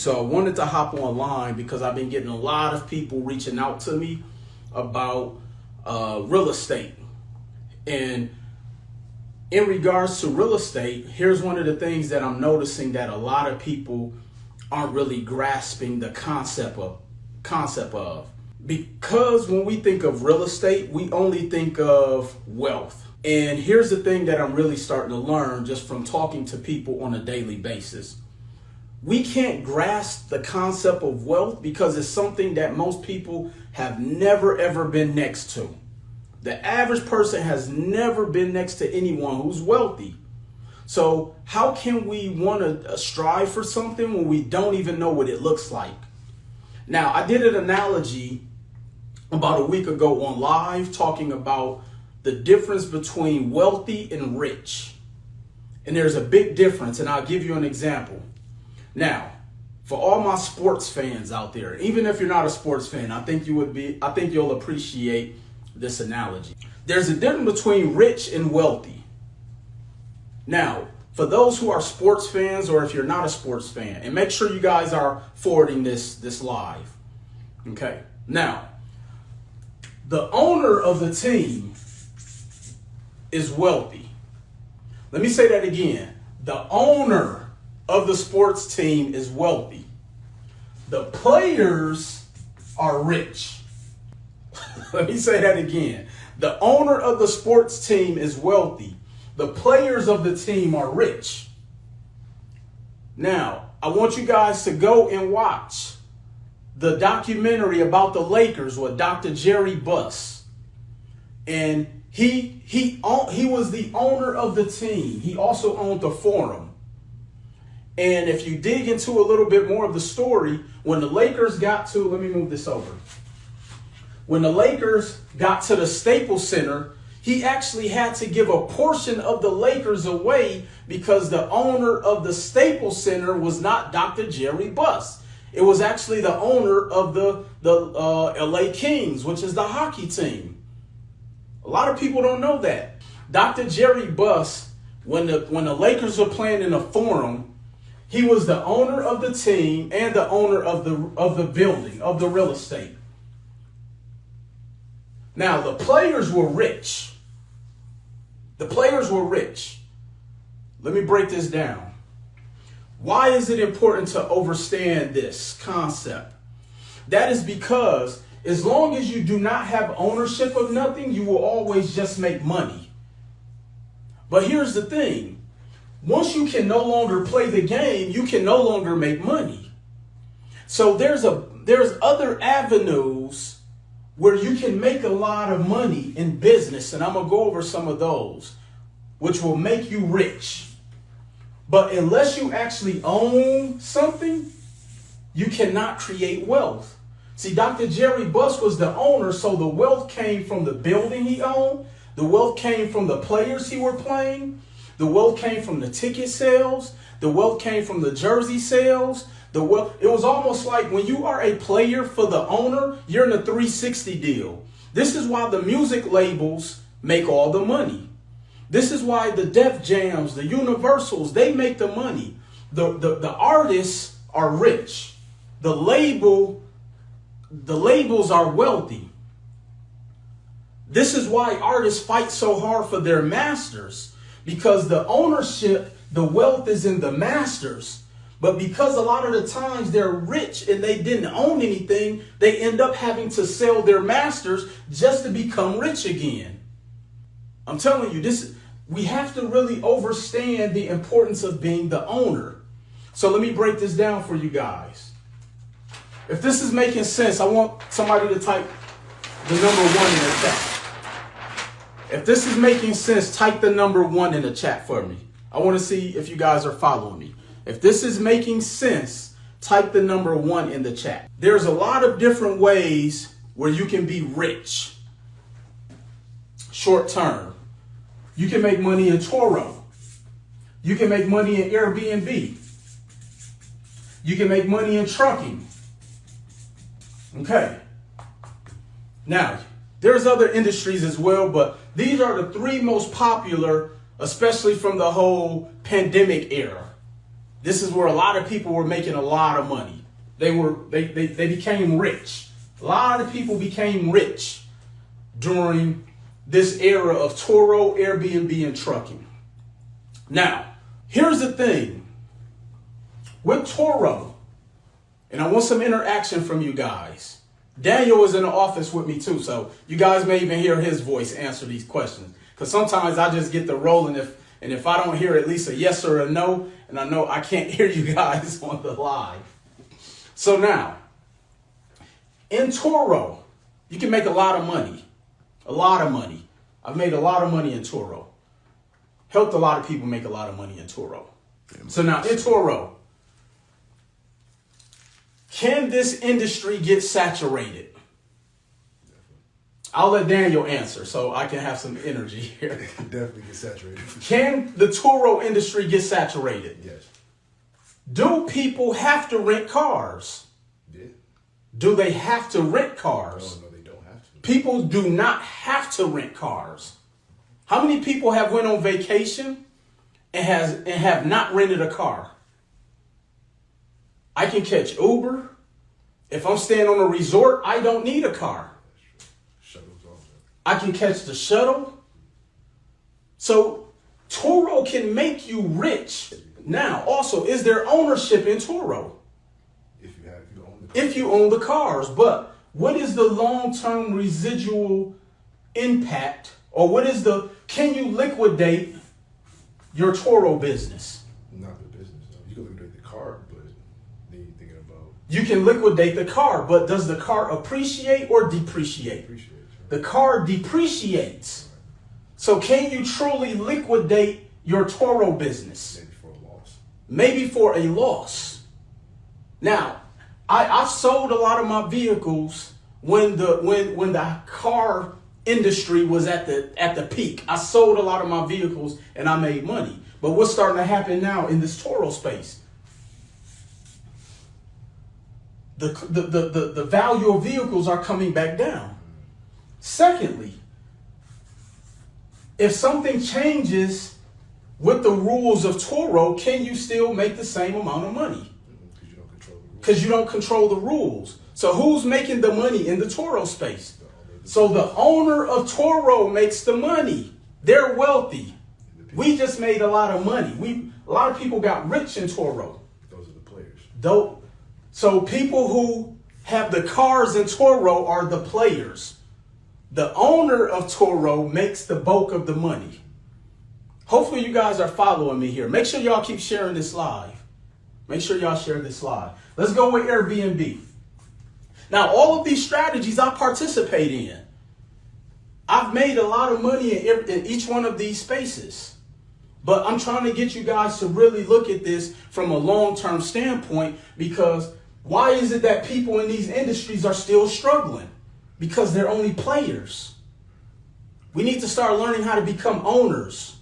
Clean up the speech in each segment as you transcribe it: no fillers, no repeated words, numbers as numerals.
So I wanted to hop online because I've been getting a lot of people reaching out to me about real estate. And in regards to real estate, here's one of the things that I'm noticing that a lot of people aren't really grasping the concept of. Because when we think of real estate, we only think of wealth. And here's the thing that I'm really starting to learn just from talking to people on a daily basis. We can't grasp the concept of wealth because it's something that most people have never ever been next to. The average person has never been next to anyone who's wealthy. So how can we want to strive for something when we don't even know what it looks like? Now, I did an analogy about a week ago on live talking about the difference between wealthy and rich. And there's a big difference, and I'll give you an example. Now, for all my sports fans out there, even if you're not a sports fan, I think you'll appreciate this analogy. There's a difference between rich and wealthy. Now, for those who are sports fans, or if you're not a sports fan, and make sure you guys are forwarding this live. Okay. Now, the owner of the team is wealthy. Let me say that again. The owner of the sports team is wealthy. The players are rich. Let me say that again. The owner of the sports team is wealthy. The players of the team are rich. Now, I want you guys to go and watch the documentary about the Lakers with Dr. Jerry Buss. And he was the owner of the team. He also owned the Forum. And if you dig into a little bit more of the story, when the Lakers got to, let me move this over. When the Lakers got to the Staples Center, he actually had to give a portion of the Lakers away because the owner of the Staples Center was not Dr. Jerry Buss. It was actually the owner of the LA Kings, which is the hockey team. A lot of people don't know that. Dr. Jerry Buss, when the Lakers were playing in the Forum, he was the owner of the team and the owner of the building, of the real estate. Now, the players were rich. The players were rich. Let me break this down. Why is it important to understand this concept? That is because as long as you do not have ownership of nothing, you will always just make money. But here's the thing. Once you can no longer play the game, you can no longer make money. So there's other avenues where you can make a lot of money in business, and I'm going to go over some of those, which will make you rich. But unless you actually own something, you cannot create wealth. See, Dr. Jerry Buss was the owner, so the wealth came from the building he owned. The wealth came from the players he were playing. The wealth came from the ticket sales. The wealth came from the jersey sales. It was almost like when you are a player for the owner, you're in a 360 deal. This is why the music labels make all the money. This is why the Def Jams, the Universals, they make the money. The artists are rich. The labels are wealthy. This is why artists fight so hard for their masters, because the ownership, the wealth is in the masters. But because a lot of the times they're rich and they didn't own anything, they end up having to sell their masters just to become rich again. I'm telling you, we have to really understand the importance of being the owner. So let me break this down for you guys. If this is making sense, I want somebody to type the number 1 in the chat. If this is making sense, type the number 1 in the chat for me. I want to see if you guys are following me. If this is making sense, type the number 1 in the chat. There's a lot of different ways where you can be rich. Short term. You can make money in Toro. You can make money in Airbnb. You can make money in trucking. Okay. Now, there's other industries as well, but these are the 3 most popular, especially from the whole pandemic era. This is where a lot of people were making a lot of money. They became rich. A lot of people became rich during this era of Turo, Airbnb, and trucking. Now, here's the thing. With Turo, and I want some interaction from you guys. Daniel is in the office with me too, so you guys may even hear his voice answer these questions. Because sometimes I just get the rolling if I don't hear at least a yes or a no, and I know I can't hear you guys on the live. So now, in Turo, you can make a lot of money. A lot of money. I've made a lot of money in Turo. Helped a lot of people make a lot of money in Turo. So now, in Turo, can this industry get saturated? I'll let Daniel answer so I can have some energy here. It can definitely get saturated. Can the Turo industry get saturated? Yes. Do people have to rent cars? Yeah. Do they have to rent cars? No, they don't have to. People do not have to rent cars. How many people have went on vacation and have not rented a car? I can catch Uber. If I'm staying on a resort, I don't need a car. Shuttles also. I can catch the shuttle. So Turo can make you rich. Now, also, is there ownership in Turo? If you own the cars. But what is the long-term residual impact, or can you liquidate your Turo business? Not the business. No. You can liquidate the car, but then you're thinking about... You can liquidate the car, but does the car appreciate or depreciate? Right. The car depreciates. Right. So can you truly liquidate your Turo business? Maybe for a loss. Maybe for a loss. Now, I've sold a lot of my vehicles when the car industry was at the peak. I sold a lot of my vehicles and I made money. But what's starting to happen now in this Turo space? The value of vehicles are coming back down. Secondly, if something changes with the rules of Turo, can you still make the same amount of money? Because you don't control the rules. So who's making the money in the Turo space? So the owner of Turo makes the money. They're wealthy. We just made a lot of money. A lot of people got rich in Turo. Those are the players. So people who have the cars in Turo are the players. The owner of Turo makes the bulk of the money. Hopefully you guys are following me here. Make sure y'all keep sharing this live. Make sure y'all share this live. Let's go with Airbnb. Now, all of these strategies I participate in. I've made a lot of money in each one of these spaces. But I'm trying to get you guys to really look at this from a long-term standpoint, because why is it that people in these industries are still struggling? Because they're only players. We need to start learning how to become owners.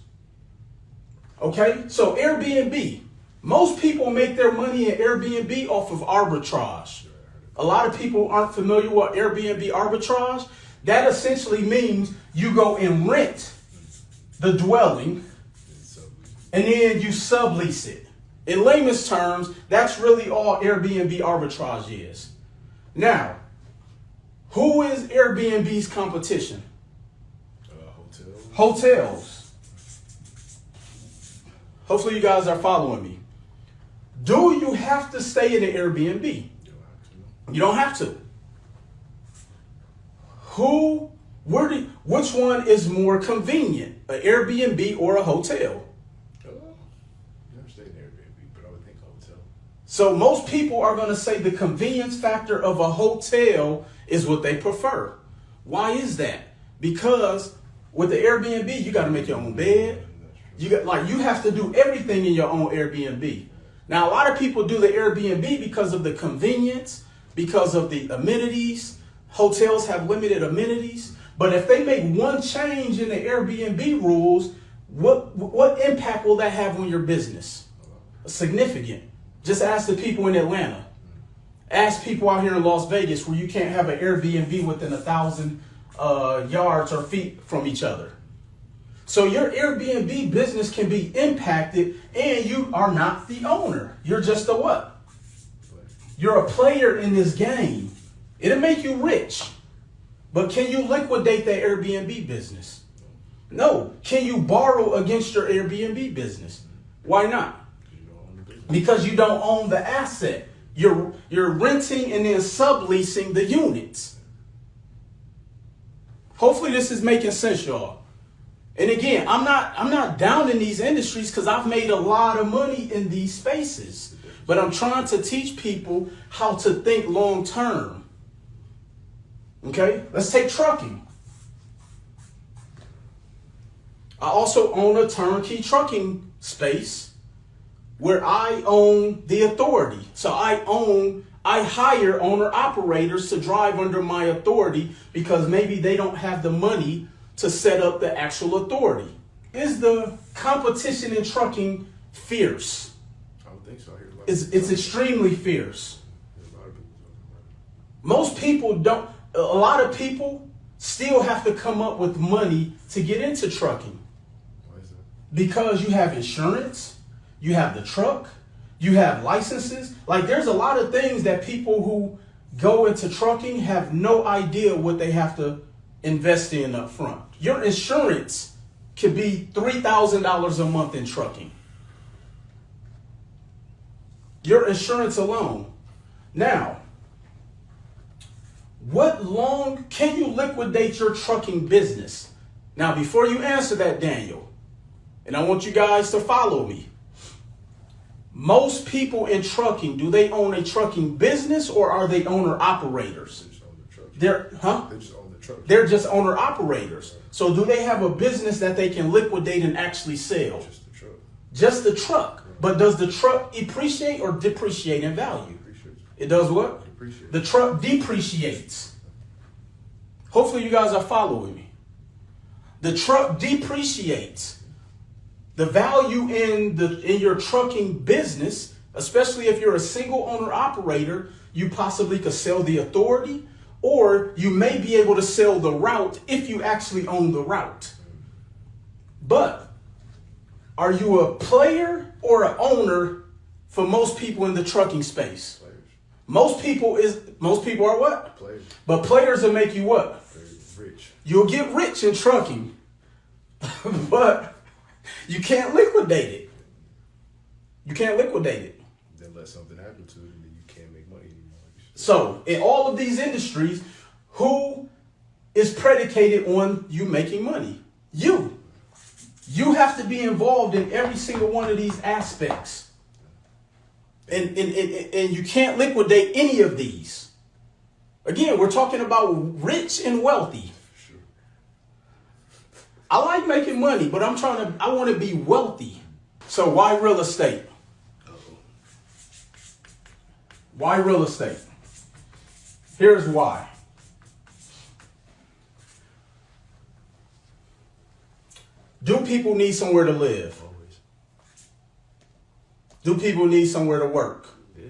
Okay? So Airbnb. Most people make their money in Airbnb off of arbitrage. A lot of people aren't familiar with Airbnb arbitrage. That essentially means you go and rent the dwelling and then you sublease it. In layman's terms, that's really all Airbnb arbitrage is. Now, who is Airbnb's competition? Hotels. Hopefully you guys are following me. Do you have to stay in an Airbnb? You don't have to. Which one is more convenient, an Airbnb or a hotel? Never stayed in Airbnb, but I would think hotel. So most people are going to say the convenience factor of a hotel is what they prefer. Why is that? Because with the Airbnb, you got to make your own bed. You have to do everything in your own Airbnb. Now, a lot of people do the Airbnb because of the convenience, because of the amenities. Hotels have limited amenities. But if they make one change in the Airbnb rules, what impact will that have on your business? Significant. Just ask the people in Atlanta. Ask people out here in Las Vegas where you can't have an Airbnb within 1,000 yards or feet from each other. So your Airbnb business can be impacted and you are not the owner. You're just a what? You're a player in this game. It'll make you rich. But can you liquidate that Airbnb business? No. Can you borrow against your Airbnb business? Why not? Because you don't own the asset. You're renting and then subleasing the units. Hopefully this is making sense, y'all. And again, I'm not down in these industries because I've made a lot of money in these spaces. But I'm trying to teach people how to think long term. Okay, let's take trucking. I also own a turnkey trucking space where I own the authority. So I hire owner operators to drive under my authority because maybe they don't have the money to set up the actual authority. Is the competition in trucking fierce? I would think so. I hear a lot It's extremely fierce. Most people don't. A lot of people still have to come up with money to get into trucking. Why is that? Because you have insurance, you have the truck, you have licenses. Like there's a lot of things that people who go into trucking have no idea what they have to invest in up front. Your insurance could be $3,000 a month in trucking. Your insurance alone. Now, what long can you liquidate your trucking business? Now, before you answer that, Daniel, and I want you guys to follow me. Most people in trucking, do they own a trucking business or are they owner operators? They just own the truck. They just own the truck. They're just owner operators. So do they have a business that they can liquidate and actually sell? Just the truck. Just the truck. But does the truck appreciate or depreciate in value? It does what? The truck depreciates. Hopefully you guys are following me. The truck depreciates. The value in your trucking business, especially if you're a single owner operator, you possibly could sell the authority, or you may be able to sell the route if you actually own the route. But are you a player or an owner for most people in the trucking space? Players. Most people are what? Players. But players will make you what? Very rich. You'll get rich in trucking, but you can't liquidate it. You can't liquidate it. Then let something happen to it and then you can't make money anymore. So in all of these industries, who is predicated on you making money? You. You have to be involved in every single one of these aspects. And you can't liquidate any of these. Again, we're talking about rich and wealthy. Sure. I like making money, but I want to be wealthy. So why real estate? Why real estate? Here's why. Do people need somewhere to live? Always. Do people need somewhere to work? Yeah.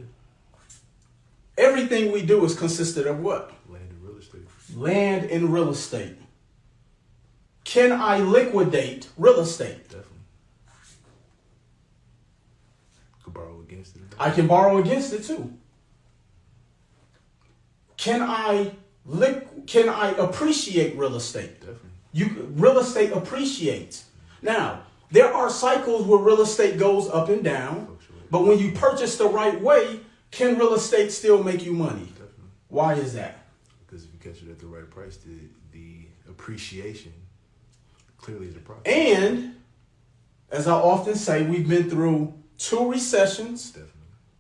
Everything we do is consisted of what? Land and real estate. Land and real estate. Can I liquidate real estate? Definitely. Could borrow against it. I can borrow against it too. Can I appreciate real estate? Definitely. Real estate appreciates. Now, there are cycles where real estate goes up and down, but when you purchase the right way, can real estate still make you money? Definitely. Why is that? Because if you catch it at the right price, the appreciation clearly is a profit. And as I often say, we've been through 2 recessions, Definitely.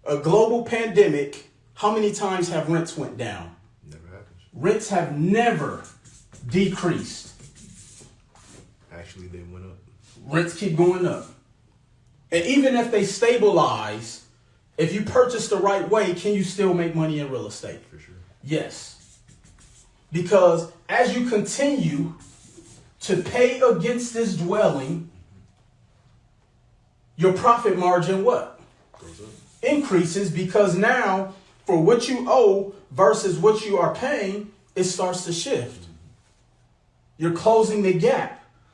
a global pandemic. How many times have rents went down? Never happens. Rents have never decreased. Actually, they went up. Rents keep going up. And even if they stabilize, if you purchase the right way, can you still make money in real estate? For sure. Yes. Because as you continue to pay against this dwelling, your profit margin what? Goes up. Increases, because now for what you owe versus what you are paying, it starts to shift. You're closing the gap.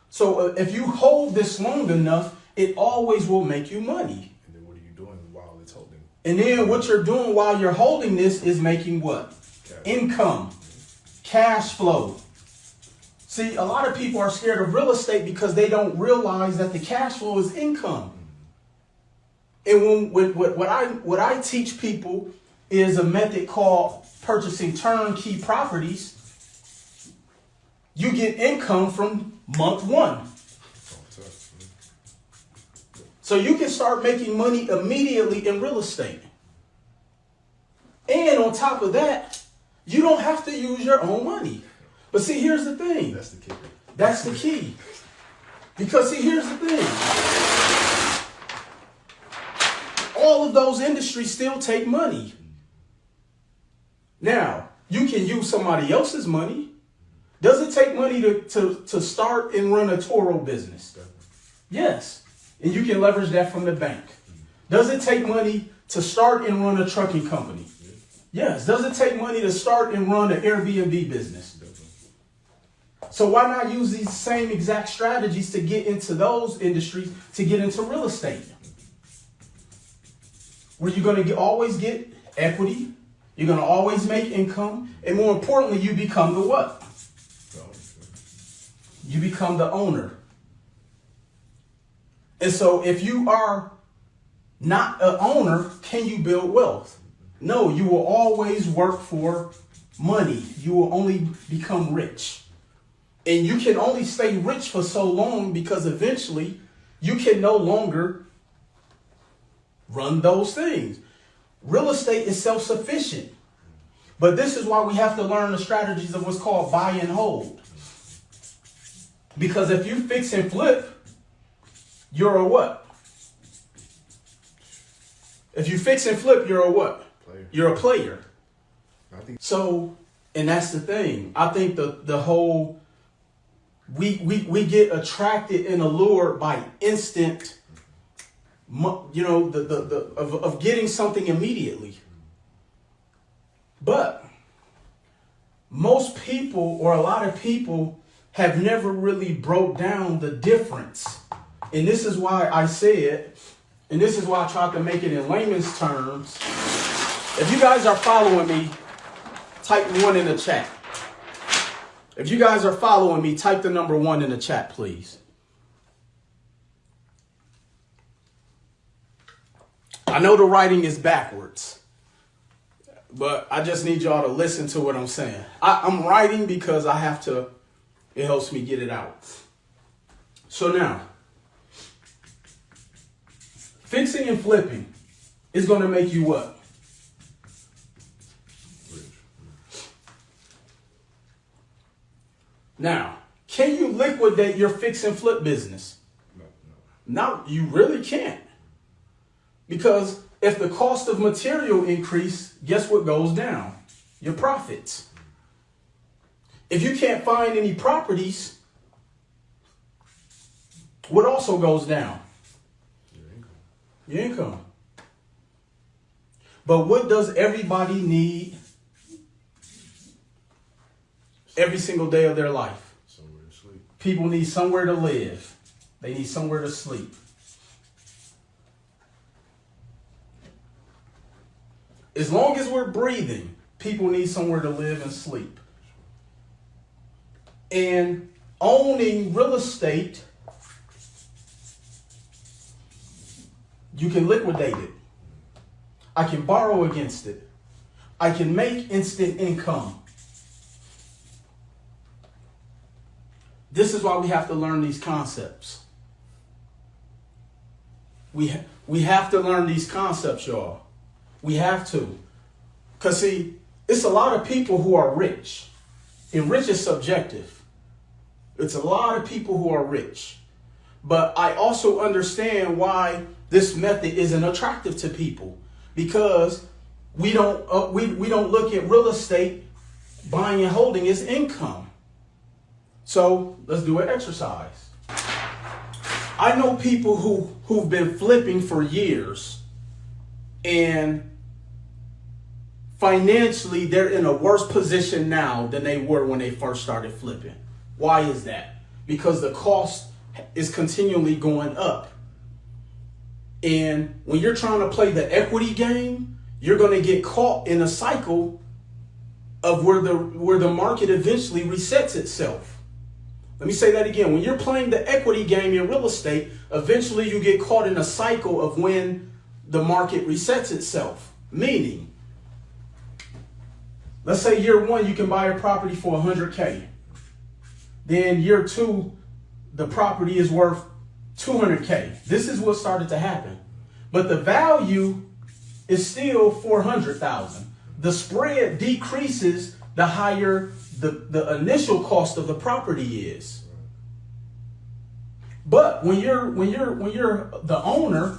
So if you hold this long enough, it always will make you money. And then what are you doing while it's holding? And then what you're doing while you're holding this is making what? Income, cash flow. See, a lot of people are scared of real estate because they don't realize that the cash flow is income. And what I teach people is a method called purchasing turnkey properties. You get income from month one. So you can start making money immediately in real estate. And on top of that, you don't have to use your own money. But see, here's the thing. That's the kicker. That's the key. Because see, here's the thing. All of those industries still take money. Now, you can use somebody else's money. Does it take money to start and run a Toro business? Yes. And you can leverage that from the bank. Does it take money to start and run a trucking company? Yes. Does it take money to start and run an Airbnb business? So why not use these same exact strategies to get into those industries, to get into real estate? Where you're going to always get equity, you're going to always make income, and more importantly, you become the what? You become the owner. And so if you are not an owner, can you build wealth? No, you will always work for money. You will only become rich. And you can only stay rich for so long because eventually you can no longer run those things. Real estate is self-sufficient. But this is why we have to learn the strategies of what's called buy and hold. Because if you fix and flip, you're a what? If you fix and flip, you're a what? Player. You're a player. So, and that's the thing. I think the whole, we get attracted and allured by instant, of getting something immediately. But most people, or a lot of people, have never really broke down the difference. And this is why I said, and this is why I tried to make it in layman's terms. If you guys are following me, type 1 in the chat. If you guys are following me, type the number 1 in the chat, please. I know the writing is backwards, but I just need y'all to listen to what I'm saying. I'm writing because I have to, it helps me get it out. So now, fixing and flipping is going to make you what? Now, can you liquidate your fix and flip business? No, you really can't. Because if the cost of material increase, guess what goes down? Your profits. If you can't find any properties, what also goes down? Your income. But what does everybody need every single day of their life? Somewhere to sleep. People need somewhere to live. They need somewhere to sleep. As long as we're breathing, people need somewhere to live and sleep. And owning real estate, you can liquidate it. I can borrow against it. I can make instant income. This is why we have to learn these concepts. We have to learn these concepts, y'all. We have to. Because, see, it's a lot of people who are rich. And rich is subjective. It's a lot of people who are rich. But I also understand why this method isn't attractive to people. Because we don't look at real estate, buying and holding as income. So let's do an exercise. I know people who've been flipping for years, and financially they're in a worse position now than they were when they first started flipping. Why is that? Because the cost is continually going up. And when you're trying to play the equity game, you're going to get caught in a cycle of where the market eventually resets itself. Let me say that again. When you're playing the equity game in real estate, eventually you get caught in a cycle of when the market resets itself. Meaning, let's say year one, you can buy a property for $100K. Then year two, the property is worth $200K. This is what started to happen. But the value is still $400,000. The spread decreases the higher the initial cost of the property is. But when you're the owner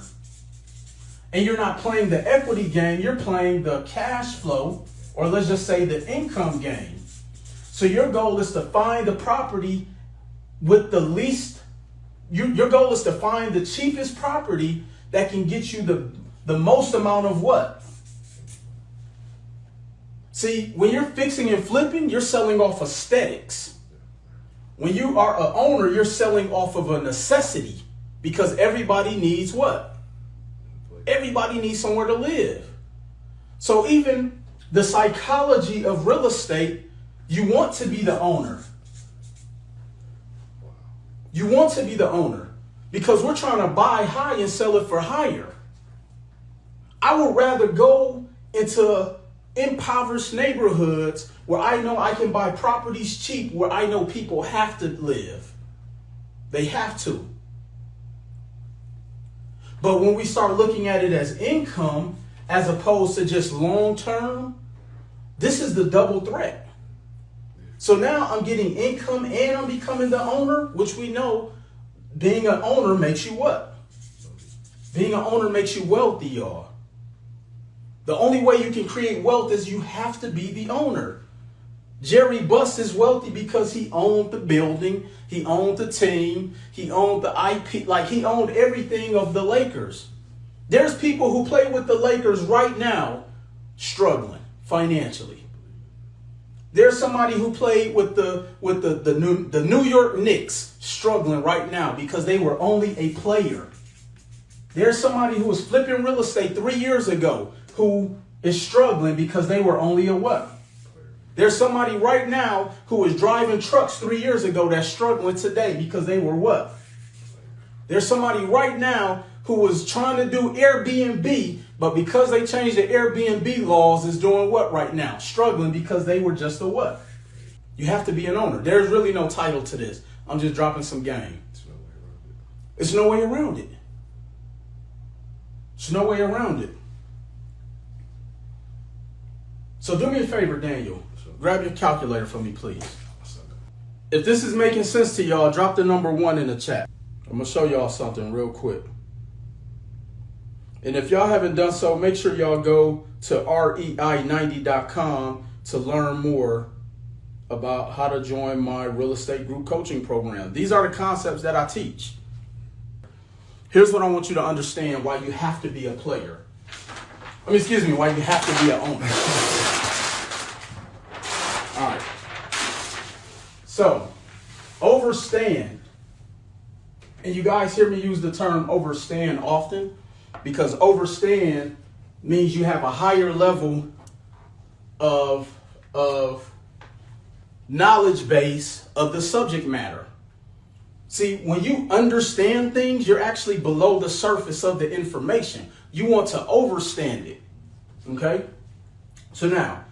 and you're not playing the equity game, you're playing the cash flow, or let's just say the income game. So your goal is to find the property with the least, your goal is to find the cheapest property that can get you the most amount of what? See, when you're fixing and flipping, you're selling off aesthetics. When you are an owner, you're selling off of a necessity, because everybody needs what? Everybody needs somewhere to live. So even the psychology of real estate, you want to be the owner. You want to be the owner because we're trying to buy high and sell it for higher. I would rather go into impoverished neighborhoods where I know I can buy properties cheap, where I know people have to live. They have to. But when we start looking at it as income as opposed to just long term, this is the double threat. So now I'm getting income and I'm becoming the owner, which we know being an owner makes you what? Being an owner makes you wealthy, y'all. The only way you can create wealth is you have to be the owner. Jerry Buss is wealthy because he owned the building, he owned the team, he owned the IP, like he owned everything of the Lakers. There's people who play with the Lakers right now struggling financially. There's somebody who played with the New York Knicks struggling right now because they were only a player. There's somebody who was flipping real estate 3 years ago who is struggling because they were only a what? There's somebody right now who was driving trucks 3 years ago that's struggling today because they were what? There's somebody right now who was trying to do Airbnb, but because they changed the Airbnb laws is doing what right now? Struggling because they were just a what? You have to be an owner. There's really no title to this. I'm just dropping some game. There's no way around it. There's no way around it. So do me a favor, Daniel. Grab your calculator for me, please. If this is making sense to y'all, drop the number 1 in the chat. I'm going to show y'all something real quick. And if y'all haven't done so, make sure y'all go to rei90.com to learn more about how to join my real estate group coaching program. These are the concepts that I teach. Here's what I want you to understand why you have to be a player. Why you have to be an owner. All right. So, overstand. And you guys hear me use the term overstand often because overstand means you have a higher level of knowledge base of the subject matter. See, when you understand things, you're actually below the surface of the information. You want to overstand it. Okay? So now,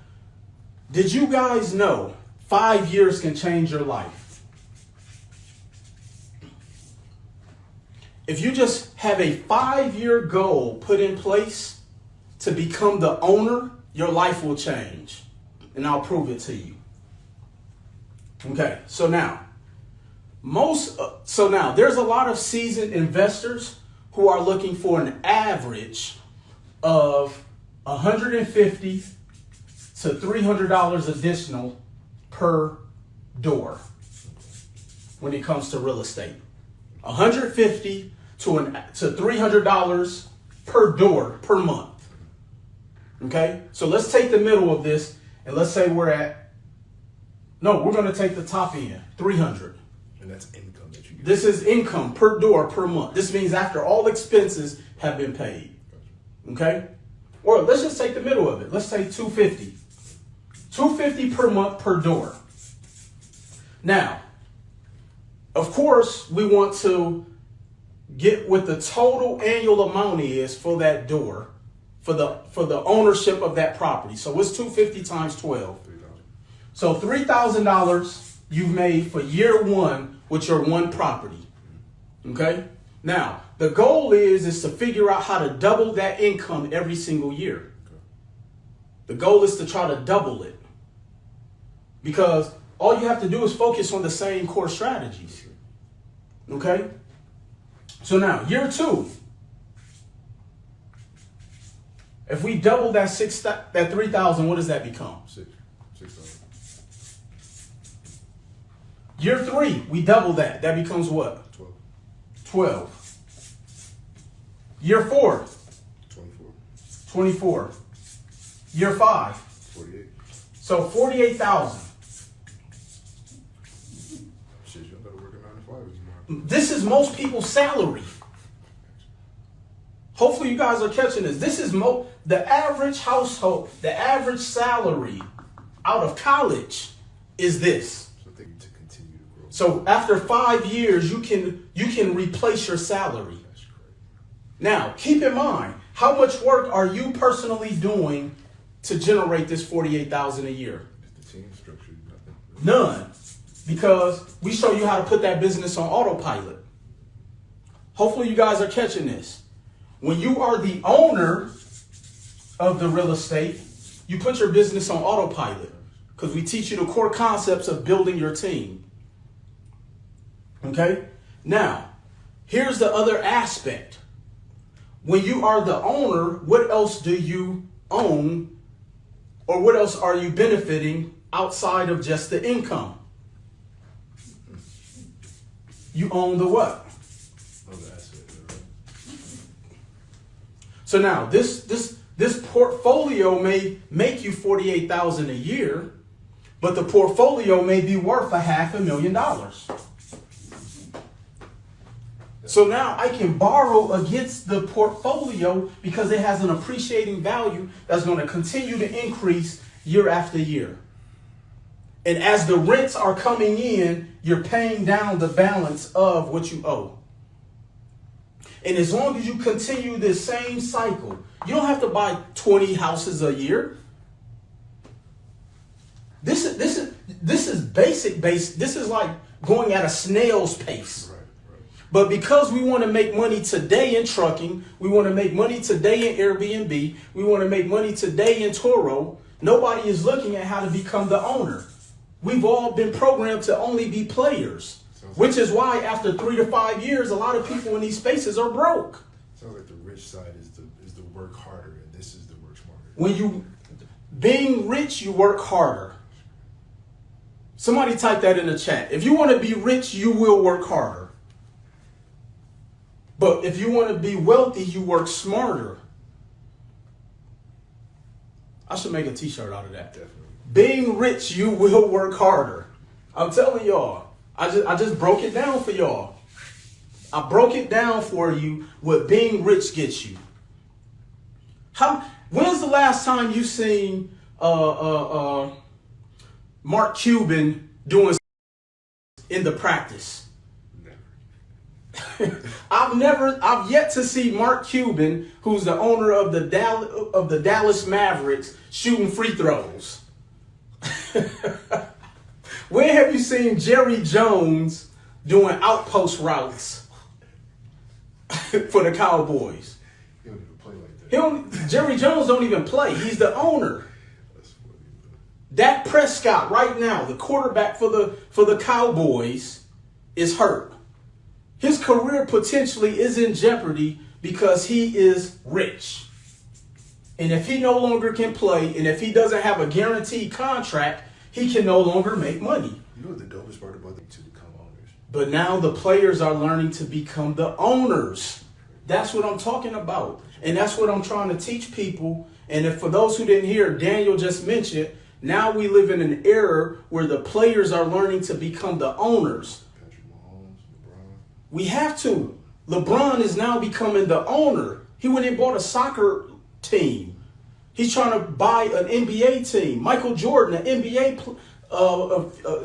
did you guys know 5 years can change your life? If you just have a 5-year goal put in place to become the owner, your life will change. And I'll prove it to you. Okay, so now there's a lot of seasoned investors who are looking for an average of $150 to $300 additional per door when it comes to real estate. $150 to $300 per door per month. Okay, so let's take the middle of this and let's say we're going to take the top end, 300. And that's income that you get. This is income per door per month. This means after all expenses, have been paid. Okay? Or let's just take the middle of it. Let's say $250. $250 per month per door. Now, of course, we want to get what the total annual amount is for that door, for the ownership of that property. So it's $250 times 12. So $3,000 you've made for year one with your one property. Okay? Now, the goal is to figure out how to double that income every single year. The goal is to try to double it. Because all you have to do is focus on the same core strategies. Okay? So now, year two. If we double that 3,000, what does that become? 6,000. Year three, we double that. That becomes what? 12. Year four. 24. Year five. 48. So 48,000. Shit, you don't gotta work a 9 to 5 anymore. This is most people's salary. Hopefully you guys are catching this. This is the average household, the average salary out of college is this. So they need to continue to grow. So after 5 years, you can replace your salary. That's crazy. Now, keep in mind, how much work are you personally doing to generate this 48,000 a year? Is the team structured? Nothing. None. Because we show you how to put that business on autopilot. Hopefully you guys are catching this. When you are the owner of the real estate, you put your business on autopilot because we teach you the core concepts of building your team. Okay? Now, here's the other aspect. When you are the owner, what else do you own, or what else are you benefiting outside of just the income? You own the what? So now this portfolio may make you 48,000 a year, but the portfolio may be worth $500,000. So now I can borrow against the portfolio because it has an appreciating value that's going to continue to increase year after year. And as the rents are coming in, you're paying down the balance of what you owe. And as long as you continue this same cycle, you don't have to buy 20 houses a year. This is basic. This is like going at a snail's pace. Right. But because we want to make money today in trucking, we want to make money today in Airbnb, we want to make money today in Turo, nobody is looking at how to become the owner. We've all been programmed to only be players. Which is why after 3 to 5 years, a lot of people in these spaces are broke. Sounds like the rich side is the work harder, and this is the work smarter. When you being rich, you work harder. Somebody type that in the chat. If you want to be rich, you will work harder. But if you want to be wealthy, you work smarter. I should make a t-shirt out of that. Definitely. Being rich, you will work harder. I'm telling y'all. I just broke it down for y'all. I broke it down for you what being rich gets you. When's the last time you seen Mark Cuban doing in the practice? Never. I've yet to see Mark Cuban, who's the owner of the Dallas Mavericks, shooting free throws. When have you seen Jerry Jones doing outpost routes for the Cowboys? He don't even play like that. Jerry Jones don't even play. He's the owner. That's funny, man. Dak Prescott right now, the quarterback for the Cowboys, is hurt. His career potentially is in jeopardy because he is rich. And if he no longer can play, and if he doesn't have a guaranteed contract, he can no longer make money. You know what the dopest part about them to become owners? But now the players are learning to become the owners. That's what I'm talking about. And that's what I'm trying to teach people. And if for those who didn't hear, Daniel just mentioned, now we live in an era where the players are learning to become the owners. Patrick Mahomes, LeBron. We have to. LeBron is now becoming the owner. He went and bought a soccer team. He's trying to buy an NBA team. Michael Jordan, an NBA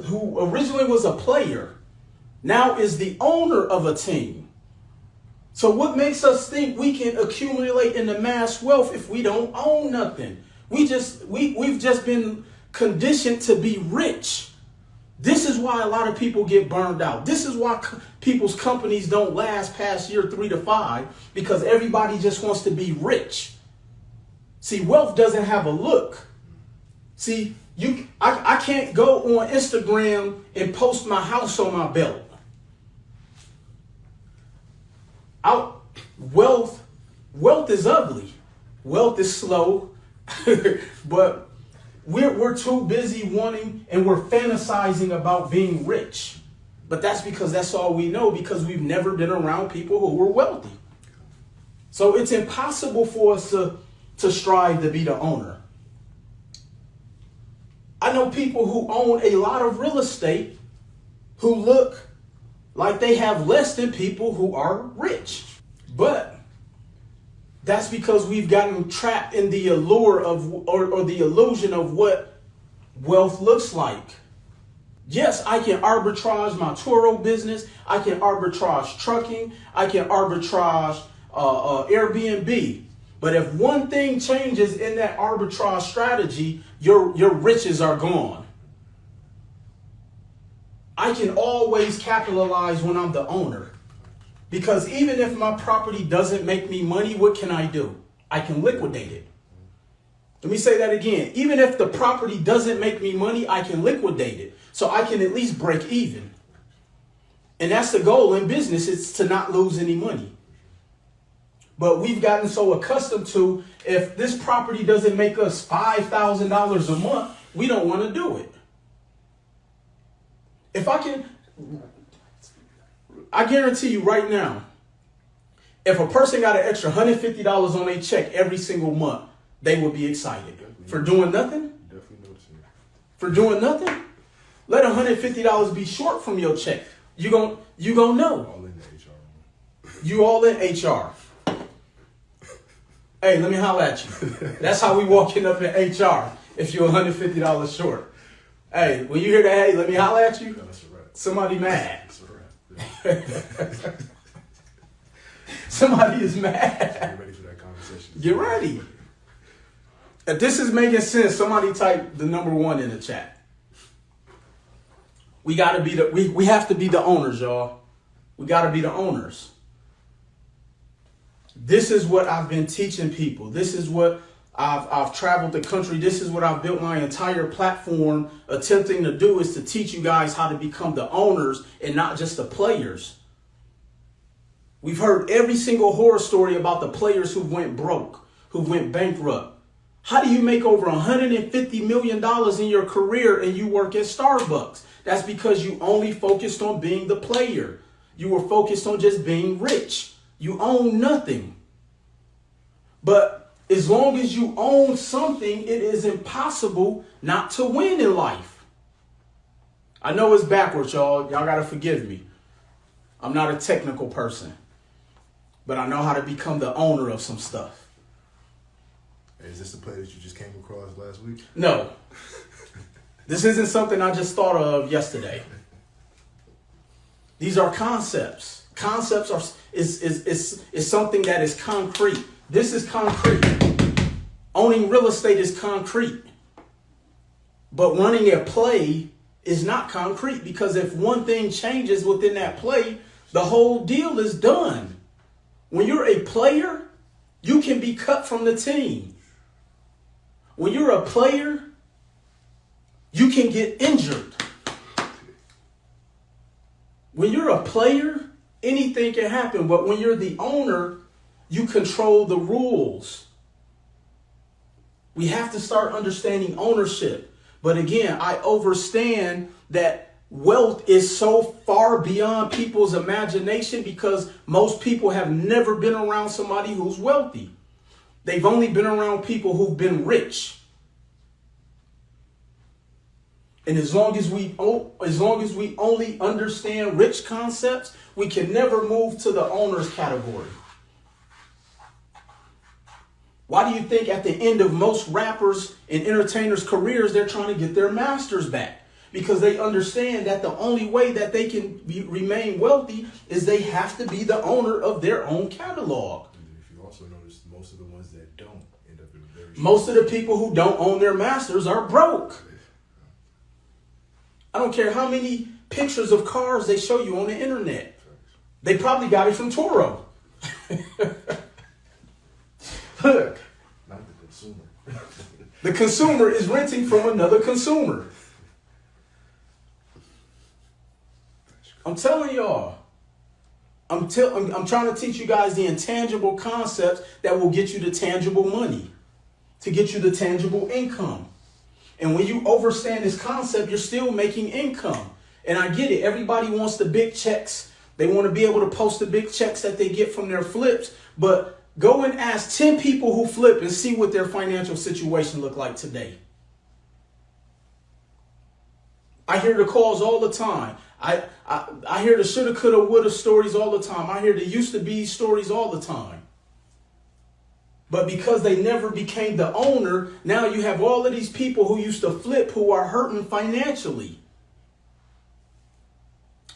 who originally was a player, now is the owner of a team. So what makes us think we can accumulate into mass wealth if we don't own nothing? We've just been conditioned to be rich. This is why a lot of people get burned out. This is why people's companies don't last past year 3 to 5, because everybody just wants to be rich. See, wealth doesn't have a look. See, I can't go on Instagram and post my house on my belt. Wealth is ugly. Wealth is slow, but we're too busy wanting, and we're fantasizing about being rich. But that's because that's all we know, because we've never been around people who were wealthy. So it's impossible for us to strive to be the owner. I know people who own a lot of real estate who look like they have less than people who are rich. But that's because we've gotten trapped in the allure of, or the illusion of what wealth looks like. Yes, I can arbitrage my Turo business. I can arbitrage trucking. I can arbitrage Airbnb. But if one thing changes in that arbitrage strategy, your riches are gone. I can always capitalize when I'm the owner. Because even if my property doesn't make me money, what can I do? I can liquidate it. Let me say that again. Even if the property doesn't make me money, I can liquidate it. So I can at least break even. And that's the goal in business, is to not lose any money. But we've gotten so accustomed to, if this property doesn't make us $5,000 a month, we don't want to do it. I guarantee you right now, if a person got an extra $150 on their check every single month, they would be excited. For doing nothing? Definitely noticing it. For doing nothing? Let $150 be short from your check. You gon' know. All in the HR. You all in HR. Hey, let me holler at you. That's how we walking up in HR if you're $150 short. Hey, when you hear that, hey, let me holler at you, That's a wrap. somebody mad. That's a wrap. Somebody is mad. Get ready for that conversation. Get ready. If this is making sense, somebody type the number 1 in the chat. We gotta be we have to be the owners, y'all. We gotta be the owners. This is what I've been teaching people. This is what I've traveled the country. This is what I've built my entire platform attempting to do, is to teach you guys how to become the owners and not just the players. We've heard every single horror story about the players who went broke, who went bankrupt. How do you make over $150 million in your career and you work at Starbucks? That's because you only focused on being the player. You were focused on just being rich. You own nothing. But as long as you own something, it is impossible not to win in life. I know it's backwards, y'all. Y'all got to forgive me. I'm not a technical person, but I know how to become the owner of some stuff. Hey, is this the play that you just came across last week? No. This isn't something I just thought of yesterday. These are concepts. Concepts is something that is concrete. This is concrete. Owning real estate is concrete. But running a play is not concrete, because if one thing changes within that play, the whole deal is done. When you're a player, you can be cut from the team. When you're a player, you can get injured. When you're a player, anything can happen. But when you're the owner, you control the rules. We have to start understanding ownership. But again, I understand that wealth is so far beyond people's imagination, because most people have never been around somebody who's wealthy. They've only been around people who've been rich. And as long as we only understand rich concepts, we can never move to the owner's category. Why do you think at the end of most rappers and entertainers' careers, they're trying to get their masters back? Because they understand that the only way that they can remain wealthy is they have to be the owner of their own catalog. And if you also notice, most of the ones that don't end up in a very most of the people who don't own their masters are broke. I don't care how many pictures of cars they show you on the internet. They probably got it from Toro. Look. Not the consumer. The consumer is renting from another consumer. I'm telling y'all. I'm trying to teach you guys the intangible concepts that will get you the tangible money, to get you the tangible income. And when you understand this concept, you're still making income. And I get it. Everybody wants the big checks. They want to be able to post the big checks that they get from their flips. But go and ask 10 people who flip and see what their financial situation look like today. I hear the calls all the time. I hear the shoulda, coulda, woulda stories all the time. I hear the used to be stories all the time. But because they never became the owner, now you have all of these people who used to flip who are hurting financially.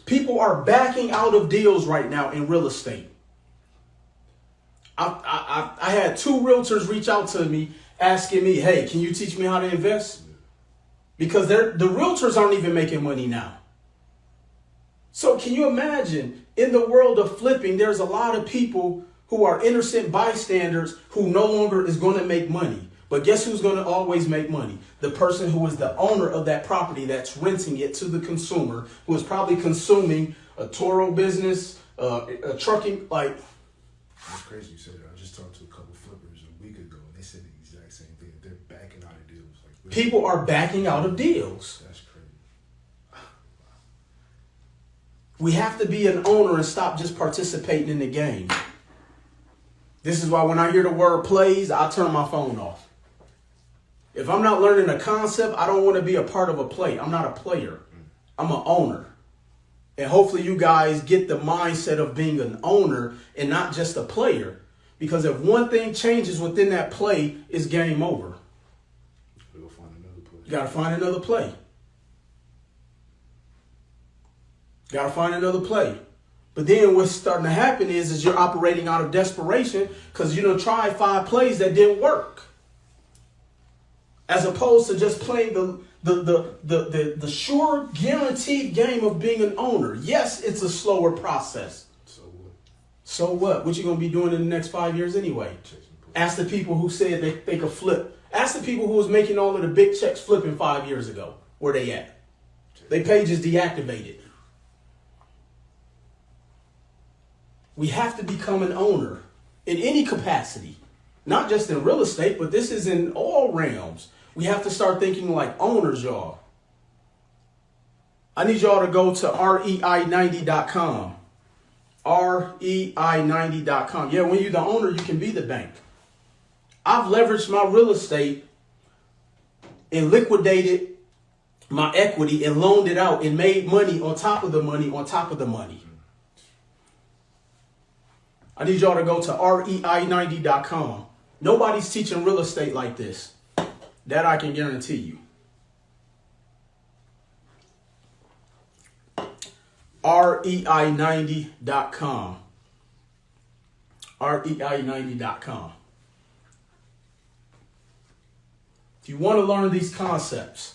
People are backing out of deals right now in real estate. I had 2 realtors reach out to me asking me, hey, can you teach me how to invest? Because the realtors aren't even making money now. So can you imagine, in the world of flipping, there's a lot of people who are innocent bystanders who no longer is going to make money. But guess who's going to always make money? The person who is the owner of that property that's renting it to the consumer, who is probably consuming a Toro business, a trucking, like. That's crazy you said that. I just talked to a couple flippers a week ago, and they said the exact same thing. They're backing out of deals. Like, people are backing out of deals. That's crazy. We have to be an owner and stop just participating in the game. This is why when I hear the word plays, I turn my phone off. If I'm not learning a concept, I don't want to be a part of a play. I'm not a player. I'm an owner. And hopefully you guys get the mindset of being an owner and not just a player. Because if one thing changes within that play, it's game over. We'll find another play. You got to find another play. Got to find another play. But then what's starting to happen is you're operating out of desperation because you tried 5 plays that didn't work. As opposed to just playing the sure guaranteed game of being an owner. Yes, it's a slower process. So what? So what? What you going to be doing in the next 5 years anyway? Ask the people who said they could flip. Ask the people who was making all of the big checks flipping 5 years ago. Where they at? Their page is deactivated. We have to become an owner in any capacity, not just in real estate, but this is in all realms. We have to start thinking like owners, y'all. I need y'all to go to rei90.com. rei90.com. Yeah, when you're the owner, you can be the bank. I've leveraged my real estate and liquidated my equity and loaned it out and made money on top of the money on top of the money. I need y'all to go to rei90.com. Nobody's teaching real estate like this. That I can guarantee you. rei90.com. rei90.com. If you want to learn these concepts.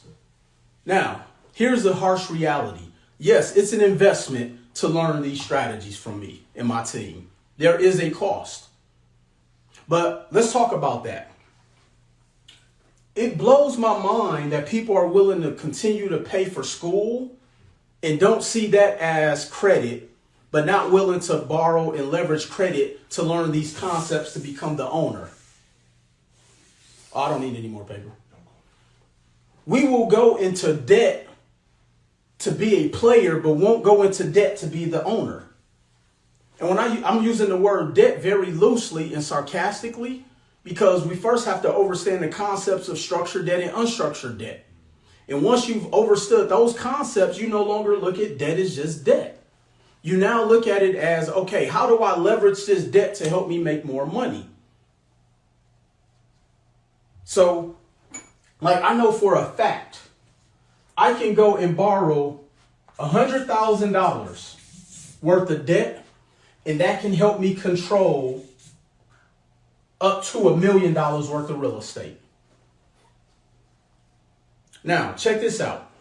Now, here's the harsh reality. Yes, it's an investment to learn these strategies from me and my team. There is a cost. But let's talk about that. It blows my mind that people are willing to continue to pay for school and don't see that as credit, but not willing to borrow and leverage credit to learn these concepts to become the owner. Oh, I don't need any more paper. We will go into debt to be a player, but won't go into debt to be the owner. And when I'm using the word debt very loosely and sarcastically, because we first have to understand the concepts of structured debt and unstructured debt. And once you've understood those concepts, you no longer look at debt as just debt. You now look at it as, okay, how do I leverage this debt to help me make more money? So, like, I know for a fact, I can go and borrow $100,000 worth of debt, and that can help me control up to $1 million worth of real estate. Now, check this out.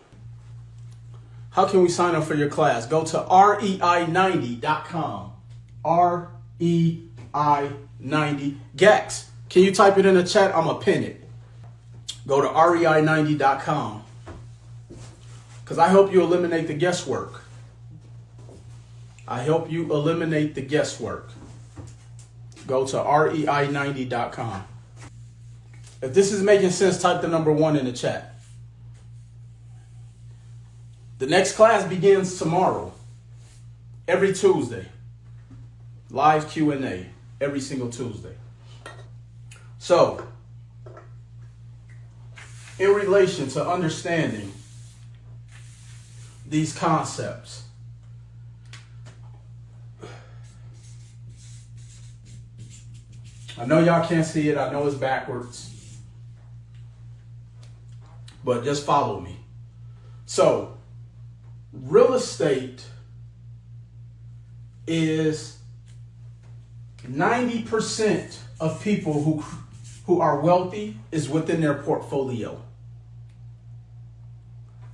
How can we sign up for your class? Go to rei90.com. REI90. Gax, can you type it in the chat? I'm going to pin it. Go to rei90.com. Because I help you eliminate the guesswork. I help you eliminate the guesswork. Go to rei90.com. If this is making sense, type the number 1 in the chat. The next class begins tomorrow, every Tuesday. Live Q&A every single Tuesday. So, in relation to understanding these concepts, I know y'all can't see it. I know it's backwards. But just follow me. So, real estate is 90% of people who are wealthy is within their portfolio.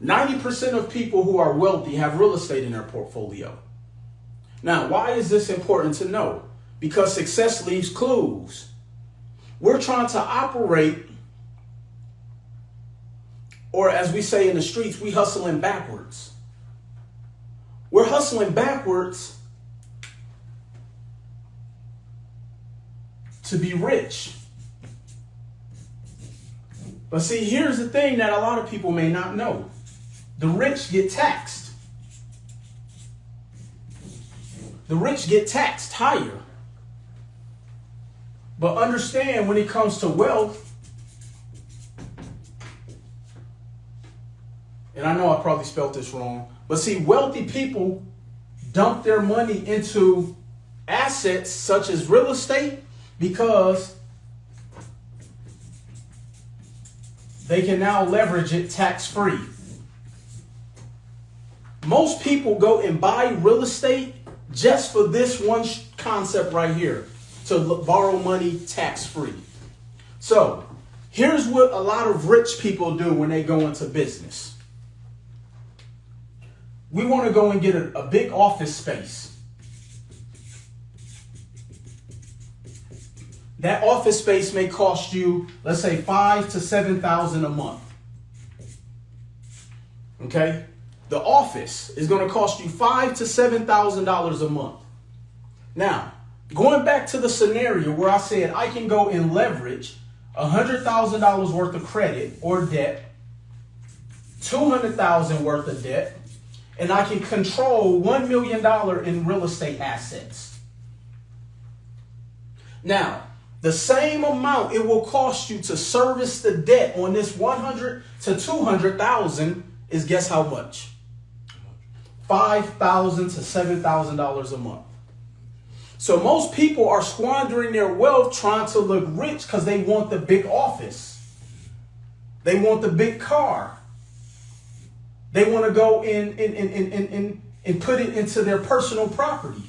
90% of people who are wealthy have real estate in their portfolio. Now, why is this important to know? Because success leaves clues. We're trying to operate, or as we say in the streets, we hustling backwards. We're hustling backwards to be rich. But see, here's the thing that a lot of people may not know. The rich get taxed. The rich get taxed higher. But understand, when it comes to wealth, and I know I probably spelled this wrong, but see, wealthy people dump their money into assets such as real estate because they can now leverage it tax-free. Most people go and buy real estate just for this one concept right here, to borrow money tax-free. So here's what a lot of rich people do when they go into business. We want to go and get a big office space. That office space may cost you, let's say, $5,000 to $7,000 a month. Okay? The office is going to cost you $5,000 to $7,000 a month. Now, going back to the scenario where I said I can go and leverage $100,000 worth of credit or debt, $200,000 worth of debt, and I can control $1 million in real estate assets. Now, the same amount it will cost you to service the debt on this $100,000 to $200,000 is, guess how much? $5,000 to $7,000 a month. So most people are squandering their wealth trying to look rich because they want the big office. They want the big car. They want to go in and put it into their personal property.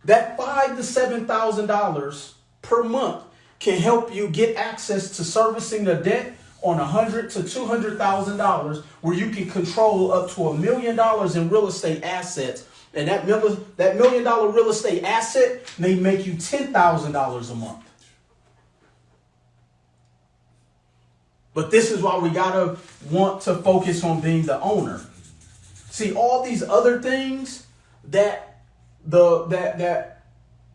That $5,000 to $7,000 per month can help you get access to servicing the debt on $100,000 to $200,000, where you can control up to $1 million in real estate assets. And that $1 million real estate asset may make you $10,000 a month. But this is why we gotta want to focus on being the owner. See, all these other things that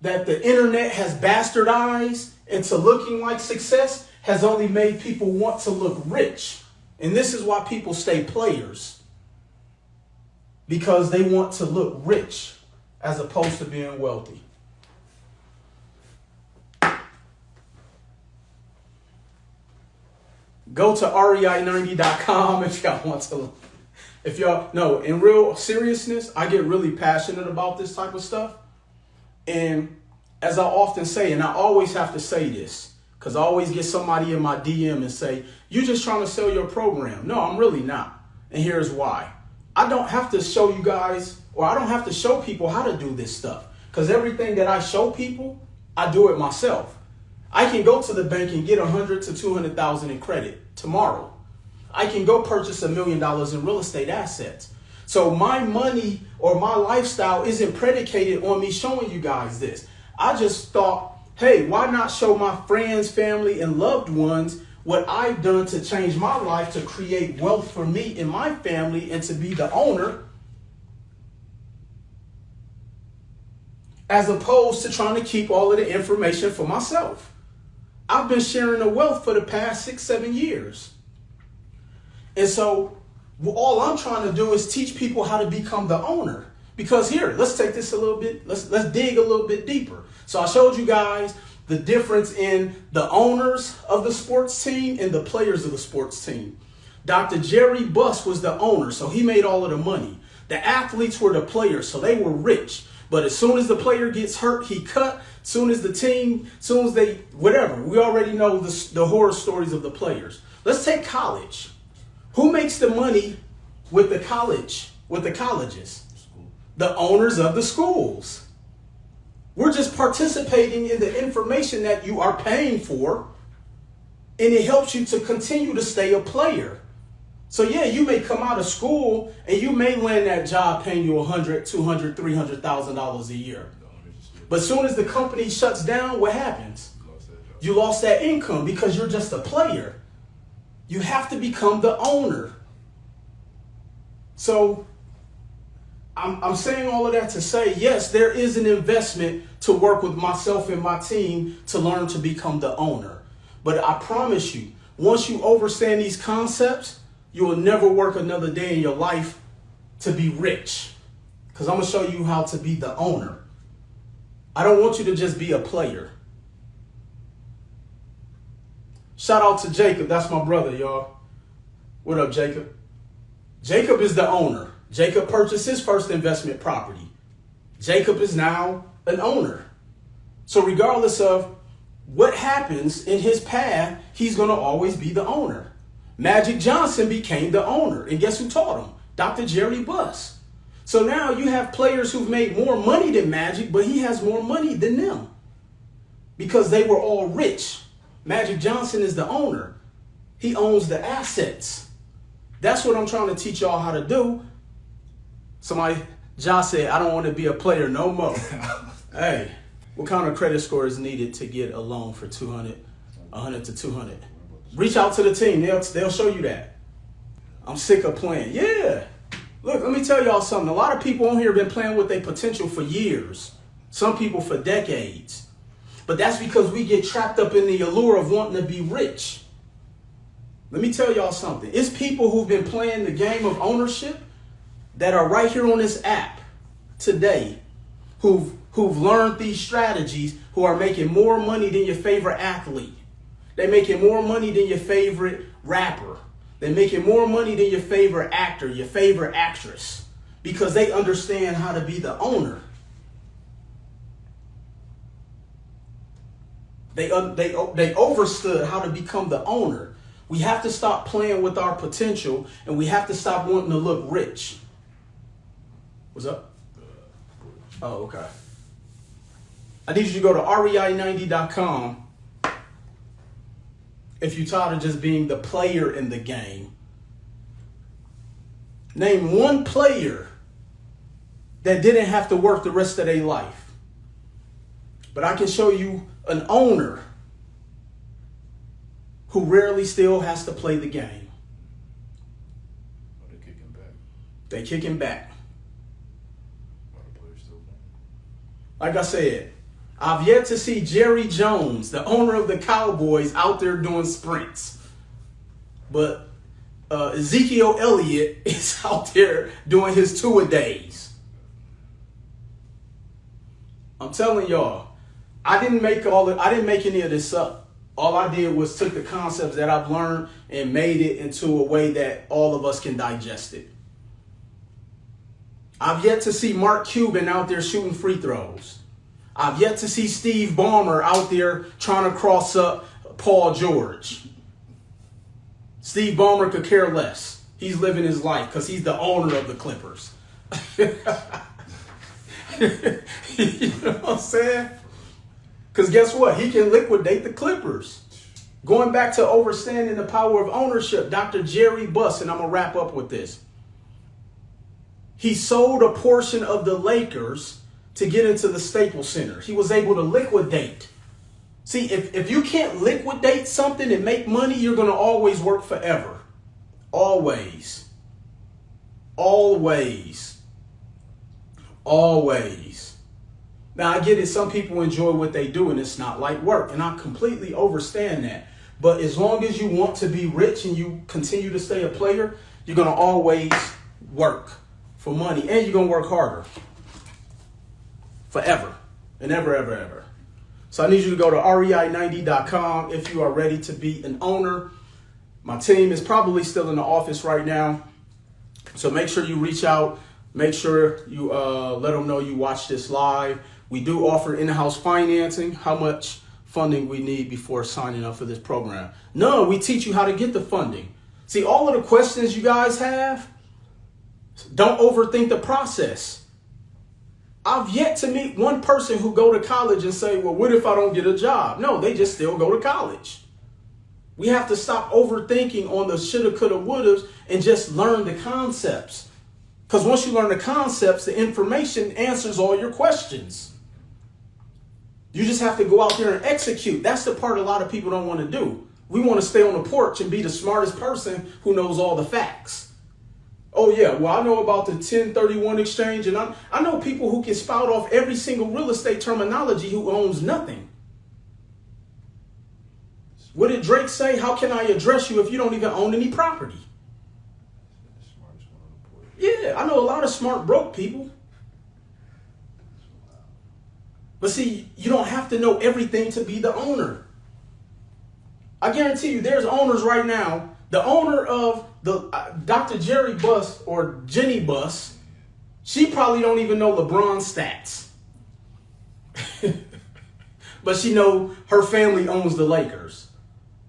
the internet has bastardized into looking like success has only made people want to look rich. And this is why people stay players. Because they want to look rich as opposed to being wealthy. Go to rei90.com if y'all want to. If y'all, no, in real seriousness, I get really passionate about this type of stuff. And as I often say, and I always have to say this, Because I always get somebody in my DM and say, "You just trying to sell your program." No, I'm really not. And here's why. I don't have to show you guys, or I don't have to show people how to do this stuff. Because everything that I show people, I do it myself. I can go to the bank and get 100 to 200,000 in credit tomorrow. I can go purchase $1 million in real estate assets. So my money or my lifestyle isn't predicated on me showing you guys this. I just thought, hey, why not show my friends, family, and loved ones what I've done to change my life, to create wealth for me and my family, and to be the owner, as opposed to trying to keep all of the information for myself. I've been sharing the wealth for the past 6-7 years. And so all I'm trying to do is teach people how to become the owner. Because here, let's take this a little bit, let's dig a little bit deeper. So I showed you guys the difference in the owners of the sports team and the players of the sports team. Dr. Jerry Buss was the owner, so he made all of the money. The athletes were the players, so they were rich. But as soon as the player gets hurt, he cut. Soon as the team, soon as they, whatever. We already know the horror stories of the players. Let's take college. Who makes the money with the colleges? The owners of the schools. We're just participating in the information that you are paying for, and it helps you to continue to stay a player. So yeah, you may come out of school and you may land that job paying you $100,000, $200,000, $300,000 a year. But as soon as the company shuts down, what happens? You lost that income because you're just a player. You have to become the owner. So I'm saying all of that to say, yes, there is an investment to work with myself and my team to learn to become the owner. But I promise you, once you understand these concepts, you will never work another day in your life to be rich. Because I'm going to show you how to be the owner. I don't want you to just be a player. Shout out to Jacob. That's my brother, y'all. What up, Jacob? Jacob is the owner. Jacob purchased his first investment property. Jacob is now an owner. So regardless of what happens in his path, he's going to always be the owner. Magic Johnson became the owner. And guess who taught him? Dr. Jerry Buss. So now you have players who've made more money than Magic, but he has more money than them because they were all rich. Magic Johnson is the owner. He owns the assets. That's what I'm trying to teach y'all how to do. Somebody, Josh said, I don't want to be a player no more. Hey, what kind of credit score is needed to get a loan for 100 to 200? Reach out to the team. They'll show you that. I'm sick of playing. Yeah. Look, let me tell y'all something. A lot of people on here have been playing with their potential for years. Some people for decades. But that's because we get trapped up in the allure of wanting to be rich. Let me tell y'all something. It's people who've been playing the game of ownership that are right here on this app today who've learned these strategies, who are making more money than your favorite athlete. They're making more money than your favorite rapper. They're making more money than your favorite actor, your favorite actress, because they understand how to be the owner. They understood how to become the owner. We have to stop playing with our potential, and we have to stop wanting to look rich. What's up? Oh, okay. I need you to go to rei90.com. If you're tired of just being the player in the game. Name one player that didn't have to work the rest of their life. But I can show you an owner who rarely still has to play the game. They're kicking back. They kicking back. A lot of players still playing. Like I said, I've yet to see Jerry Jones, the owner of the Cowboys, out there doing sprints. But Ezekiel Elliott is out there doing his two-a-days. I'm telling y'all, I didn't make any of this up. All I did was took the concepts that I've learned and made it into a way that all of us can digest it. I've yet to see Mark Cuban out there shooting free throws. I've yet to see Steve Ballmer out there trying to cross up Paul George. Steve Ballmer could care less. He's living his life because he's the owner of the Clippers. You know what I'm saying? Because guess what? He can liquidate the Clippers. Going back to understanding the power of ownership, Dr. Jerry Buss, and I'm going to wrap up with this. He sold a portion of the Lakers to get into the Staples Center. He was able to liquidate. See, if you can't liquidate something and make money, you're going to always work forever. Always. Always. Always. Now, I get it. Some people enjoy what they do, and it's not like work. And I completely understand that. But as long as you want to be rich and you continue to stay a player, you're going to always work for money. And you're going to work harder. Forever. And ever, ever, ever. So I need you to go to rei90.com if you are ready to be an owner. My team is probably still in the office right now. So make sure you reach out. Make sure you let them know you watch this live. We do offer in-house financing. How much funding we need before signing up for this program? No, we teach you how to get the funding. See, all of the questions you guys have, don't overthink the process. I've yet to meet one person who go to college and say, well, what if I don't get a job? No, they just still go to college. We have to stop overthinking on the shoulda, coulda, wouldas and just learn the concepts. Because once you learn the concepts, the information answers all your questions. You just have to go out there and execute. That's the part a lot of people don't want to do. We want to stay on the porch and be the smartest person who knows all the facts. Oh, yeah, well, I know about the 1031 exchange, and I know people who can spout off every single real estate terminology who owns nothing. What did Drake say? How can I address you if you don't even own any property? Yeah, I know a lot of smart broke people. But see, you don't have to know everything to be the owner. I guarantee you there's owners right now. The owner of the Dr. Jerry Buss or Jenny Buss, she probably don't even know LeBron's stats. But she know her family owns the Lakers.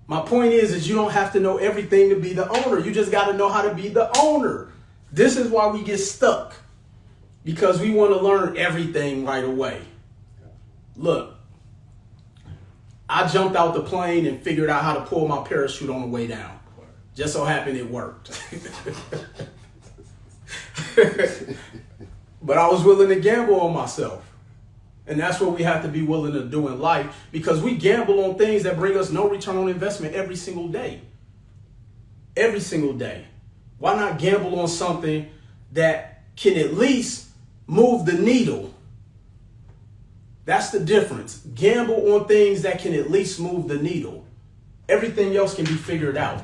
My point is you don't have to know everything to be the owner. You just got to know how to be the owner. This is why we get stuck. Because we want to learn everything right away. Look, I jumped out the plane and figured out how to pull my parachute on the way down. Just so happened it worked. But I was willing to gamble on myself. And that's what we have to be willing to do in life, because we gamble on things that bring us no return on investment every single day. Every single day. Why not gamble on something that can at least move the needle? That's the difference. Gamble on things that can at least move the needle. Everything else can be figured out.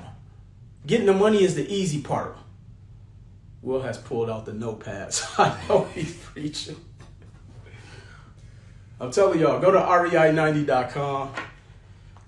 Getting the money is the easy part. Will has pulled out the notepad, so I know he's preaching. I'm telling y'all, go to rei90.com.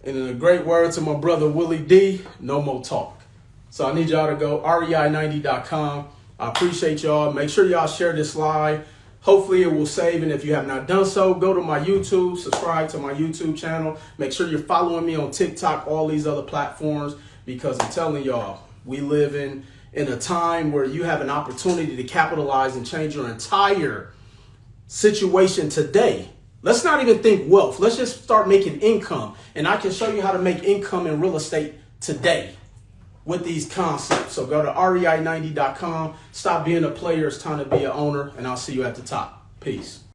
And in a great word to my brother Willie D, no more talk. So I need y'all to go rei90.com. I appreciate y'all. Make sure y'all share this live. Hopefully it will save. And if you have not done so, go to my YouTube, subscribe to my YouTube channel. Make sure you're following me on TikTok, all these other platforms, because I'm telling y'all, we live in a time where you have an opportunity to capitalize and change your entire situation today. Let's not even think wealth. Let's just start making income. And I can show you how to make income in real estate today with these concepts. So go to rei90.com. Stop being a player. It's time to be an owner. And I'll see you at the top. Peace.